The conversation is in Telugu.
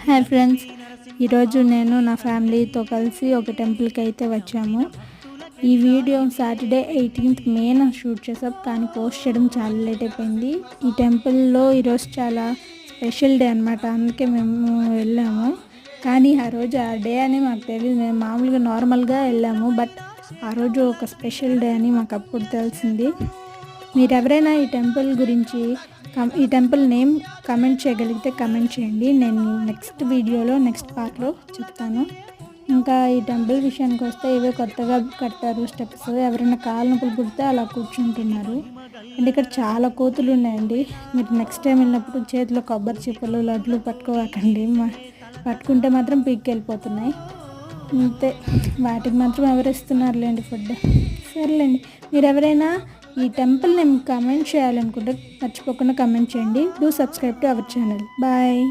హాయ్ ఫ్రెండ్స్, ఈరోజు నేను నా ఫ్యామిలీతో కలిసి ఒక టెంపుల్కి అయితే వచ్చాము. ఈ వీడియో సాటర్డే 18th మేన షూట్ చేసాం, కానీ పోస్ట్ చేయడం చాలా లేట్ అయిపోయింది. ఈ టెంపుల్లో ఈరోజు చాలా స్పెషల్ డే అనమాట, అందుకే మేము వెళ్ళాము. కానీ ఆ రోజు ఆ డే అని మాకు తెలియదు. మేము మామూలుగా నార్మల్గా వెళ్ళాము, బట్ ఆ రోజు ఒక స్పెషల్ డే అని మాకు అప్పుడు తెలిసింది. మీరు ఎవరైనా ఈ టెంపుల్ గురించి ఈ టెంపుల్ నేమ్ కమెంట్ చేయగలిగితే కమెంట్ చేయండి. నేను నెక్స్ట్ వీడియోలో నెక్స్ట్ పార్ట్లో చెప్తాను. ఇంకా ఈ టెంపుల్ విషయానికి వస్తే ఇవే కొత్తగా కట్టారు స్టెప్స్. ఎవరైనా కాలు నొప్పులు పుడితే అలా కూర్చుంటున్నారు. అండ్ ఇక్కడ చాలా కోతులు ఉన్నాయండి. మీరు నెక్స్ట్ టైం వెళ్ళినప్పుడు చేతిలో కొబ్బరి చిప్పలు లడ్లు పట్టుకోకండి, పట్టుకుంటే మాత్రం పీక్కెళ్ళిపోతున్నాయి. అంతే, వాటికి మాత్రం ఎవరిస్తున్నారులేండి ఫుడ్. సరేలేండి, మీరు ఎవరైనా ఈ టెంపుల్ నేమ్ కమెంట్ చేయాలనుకుంటే మర్చిపోకుండా కమెంట్ చేయండి. Do subscribe to our channel. Bye.